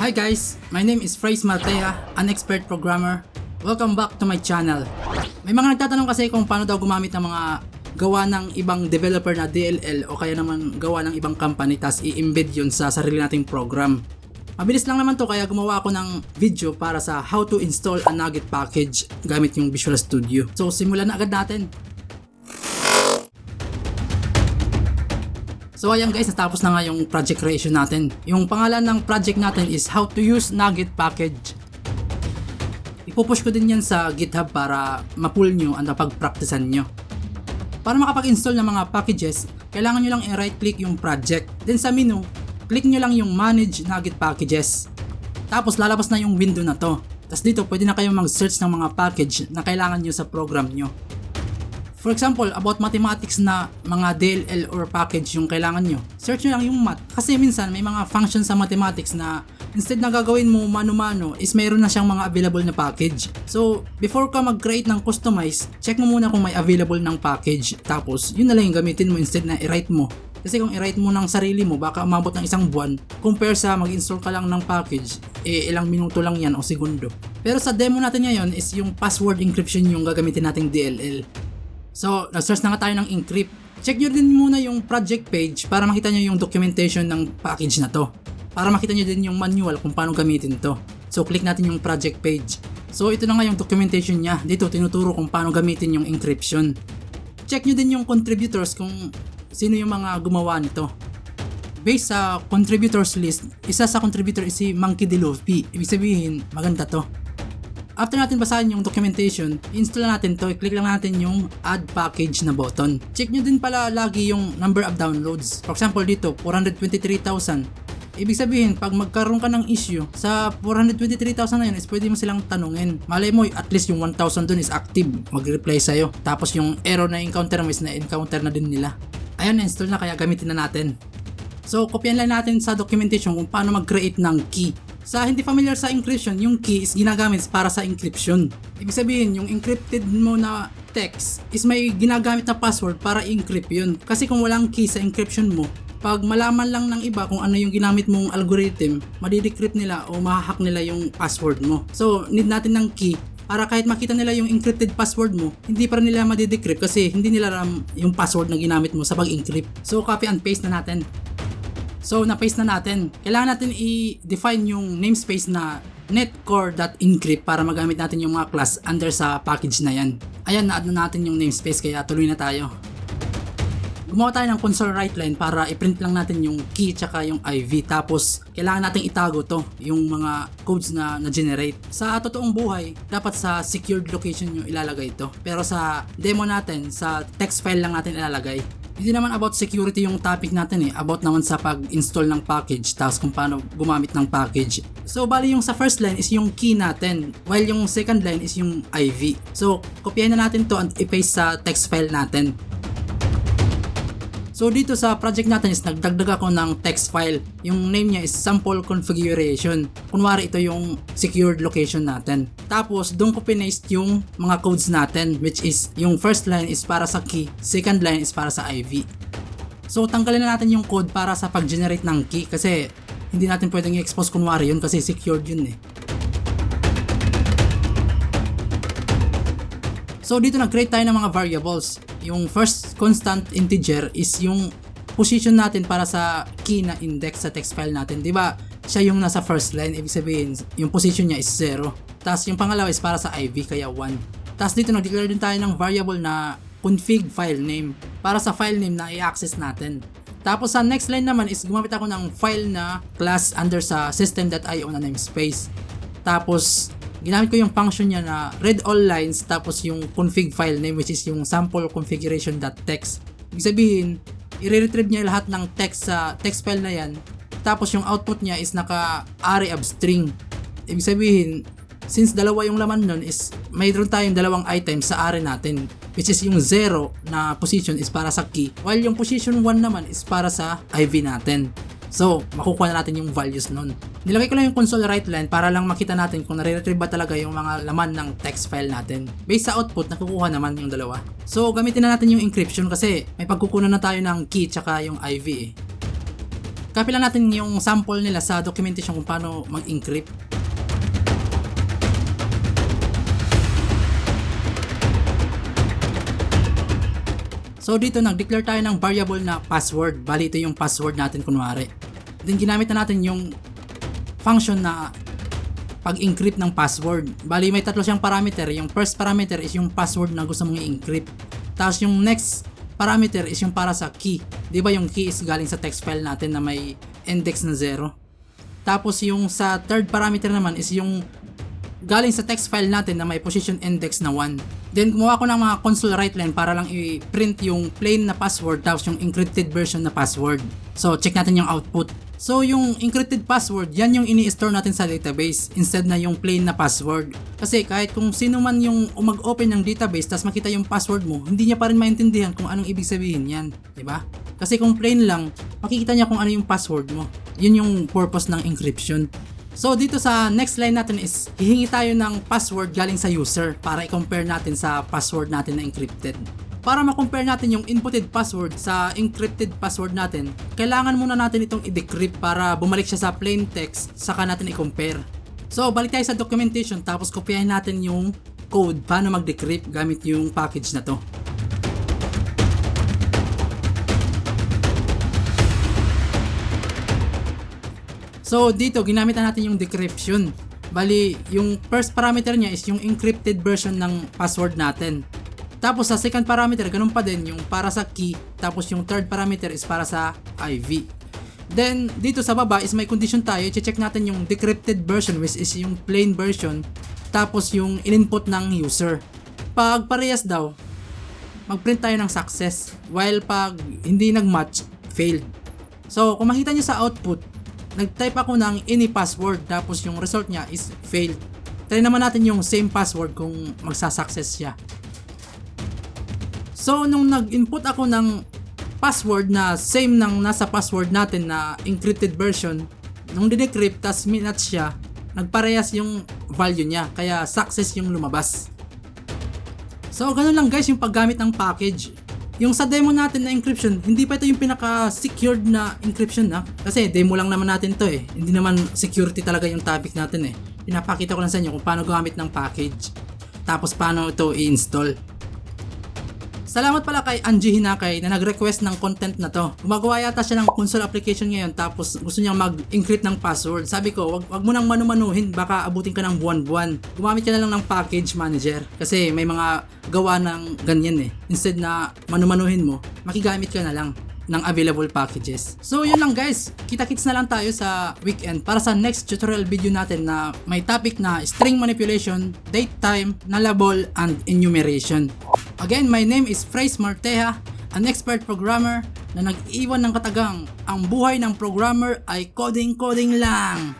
Hi guys, my name is Fraze Maltea, an expert programmer. Welcome back to my channel. May mga nagtatanong kasi kung paano daw gumamit ng mga gawa ng ibang developer na DLL o kaya naman gawa ng ibang company tas i-embed yun sa sarili nating program. Mabilis lang naman to kaya gumawa ako ng video para sa how to install a Nugget package gamit yung Visual Studio. So simulan na agad natin. So ayan guys, natapos na nga yung project creation natin. Yung pangalan ng project natin is How to Use Nugget Package. Ipupush ko din yan sa GitHub para ma-pull nyo at napag-practicean nyo. Para makapag-install ng mga packages, kailangan nyo lang i-right click yung project. Then sa menu, click nyo lang yung Manage Nugget Packages. Tapos lalabas na yung window na to. Tapos dito pwede na kayong mag-search ng mga package na kailangan nyo sa program nyo. For example, about mathematics na mga DLL or package yung kailangan nyo, search nyo lang yung math. Kasi minsan may mga functions sa mathematics na instead na gagawin mo mano-mano is mayroon na siyang mga available na package. So, before ka mag-create ng customize, check mo muna kung may available ng package. Tapos, yun na lang yung gamitin mo instead na i-write mo. Kasi kung i-write mo ng sarili mo, baka umabot ng isang buwan compare sa mag-install ka lang ng package, ilang minuto lang yan o segundo. Pero sa demo natin ngayon is yung password encryption yung gagamitin nating DLL. So, nag-search na nga tayo ng encrypt. Check nyo din muna yung project page para makita nyo yung documentation ng package na to. Para makita nyo din yung manual kung paano gamitin to. So, click natin yung project page. So, ito na nga yung documentation niya. Dito, tinuturo kung paano gamitin yung encryption. Check nyo din yung contributors kung sino yung mga gumawa nito. Based sa contributors list, isa sa contributor is si Monkey Delofi. Ibig sabihin, maganda to. After natin basahin yung documentation, install natin to, i-click lang natin yung add package na button. Check nyo din pala lagi yung number of downloads. For example dito, 423,000. Ibig sabihin, pag magkaroon ka ng issue, sa 423,000 na yun is pwede mo silang tanungin. Malay mo, at least yung 1,000 dun is active, mag-reply sa'yo. Tapos yung error na encounter mo is na-encounter na din nila. Ayan, na-install na kaya gamitin na natin. So, kopyan lang natin sa documentation kung paano mag-create ng key. Sa hindi familiar sa encryption, yung key is ginagamit para sa encryption. Ibig sabihin, yung encrypted mo na text is may ginagamit na password para i-encrypt yun. Kasi kung walang key sa encryption mo, pag malaman lang ng iba kung ano yung ginamit mong algorithm, madidecrypt nila o mahahack nila yung password mo. So, need natin ng key para kahit makita nila yung encrypted password mo, hindi pa rin nila madidecrypt kasi hindi nila alam yung password na ginamit mo sa pag-encrypt. So, copy and paste na natin. So, na-paste na natin. Kailangan natin i-define yung namespace na netcore.encrypt para magamit natin yung mga class under sa package na yan. Ayan, na-add na natin yung namespace kaya tuloy na tayo. Gumawa tayo ng console write line para i-print lang natin yung key tsaka yung IV. Tapos, kailangan natin itago to, yung mga codes na na-generate. Sa totoong buhay, dapat sa secured location nyo ilalagay ito. Pero sa demo natin, sa text file lang natin ilalagay. Hindi naman about security yung topic natin about naman sa pag-install ng package tapos kung paano gumamit ng package. So bali yung sa first line is yung key natin while yung second line is yung IV. So kopyahin na natin to and i-paste sa text file natin. So dito sa project natin is nagdagdag ako ng text file. Yung name niya is sample configuration. Kunwari ito yung secured location natin. Tapos doon ko pinaste yung mga codes natin which is yung first line is para sa key, second line is para sa IV. So tanggalin na natin yung code para sa pag-generate ng key kasi hindi natin pwedeng i-expose kunwari yun kasi secured yun . So dito nag-create tayo ng mga variables. Yung first constant integer is yung position natin para sa key na index sa text file natin. Diba siya yung nasa first line, ibig sabihin yung position niya is 0. Tapos yung pangalawa is para sa IV kaya 1. Tapos dito nag-declare din tayo ng variable na config file name para sa file name na i-access natin. Tapos sa next line naman is gumamit ako ng file na class under sa system.io na namespace. Tapos ginamit ko yung function niya na read all lines tapos yung config file name which is yung sample configuration.txt. Ibig sabihin, i-retrieve niya lahat ng text sa text file na yan tapos yung output niya is naka-array of string. Ibig sabihin, since dalawa yung laman nun is mayroon tayong dalawang items sa array natin which is yung 0 na position is para sa key while yung position 1 naman is para sa IV natin. So, makukuha na natin yung values nun. Nilagay ko lang yung console write line para lang makita natin kung nare-retrieve ba talaga yung mga laman ng text file natin. Based sa output, nakukuha naman yung dalawa. So, gamitin na natin yung encryption kasi may pagkukunan na tayo ng key tsaka yung IV . Copy lang natin yung sample nila sa documentation kung paano mag-encrypt. So dito nag-declare tayo ng variable na password. Bali ito yung password natin kunwari. Then ginamit na natin yung function na pag-encrypt ng password. Bali may tatlo siyang parameter. Yung first parameter is yung password na gusto mong i-encrypt. Tapos yung next parameter is yung para sa key. Di ba yung key is galing sa text file natin na may index na 0. Tapos yung sa third parameter naman is yung galing sa text file natin na may position index na 1. Then gumawa ko ng mga console write line para lang i-print yung plain na password tapos yung encrypted version na password. So check natin yung output. So yung encrypted password, yan yung ini-store natin sa database instead na yung plain na password. Kasi kahit kung sino man yung mag-open ng database tapos makita yung password mo, hindi niya pa rin maintindihan kung anong ibig sabihin yan, 'di ba? Kasi kung plain lang, makikita niya kung ano yung password mo. Yun yung purpose ng encryption. So dito sa next line natin is hihingi tayo ng password galing sa user para i-compare natin sa password natin na encrypted. Para ma-compare natin yung inputted password sa encrypted password natin, kailangan muna natin itong i-decrypt para bumalik siya sa plain text saka natin i-compare. So balik tayo sa documentation tapos kopyahin natin yung code paano mag-decrypt gamit yung package na to. So dito ginamit na natin yung decryption. Bali yung first parameter niya is yung encrypted version ng password natin. Tapos sa second parameter ganun pa din yung para sa key. Tapos yung third parameter is para sa IV. Then dito sa baba is may condition tayo. I-check natin yung decrypted version which is yung plain version. Tapos yung in-input ng user. Pag parehas daw, mag-print tayo ng success. While pag hindi nag-match, failed. So kung makita nyo sa output, nag-type ako ng any password tapos yung result niya is failed. Try naman natin yung same password kung magsa-success siya. So nung nag-input ako ng password na same ng nasa password natin na encrypted version, nung dinecrypt tas minatch siya, nagparehas yung value niya kaya success yung lumabas. So ganun lang guys yung paggamit ng package. Yung sa demo natin na encryption, hindi pa ito yung pinaka-secured na encryption na. Kasi demo lang naman natin to eh. Hindi naman security talaga yung topic natin eh. Pinapakita ko lang sa inyo kung paano gumamit ng package. Tapos paano ito i-install. Salamat pala kay Angie Hinakay na nag-request ng content na to. Gumagawa yata siya ng console application ngayon tapos gusto niyang mag-encrypt ng password. Sabi ko, wag mo nang manumanuhin, baka abutin ka ng buwan-buwan. Gumamit ka na lang ng package manager kasi may mga gawa ng ganyan eh. Instead na manumanuhin mo, makigamit ka na lang ng available packages. So yun lang guys, kita-kits na lang tayo sa weekend para sa next tutorial video natin na may topic na string manipulation, date time, nullable, and enumeration. Again, my name is Frace Marteja, an expert programmer na nag-iwan ng katagang, ang buhay ng programmer ay coding lang.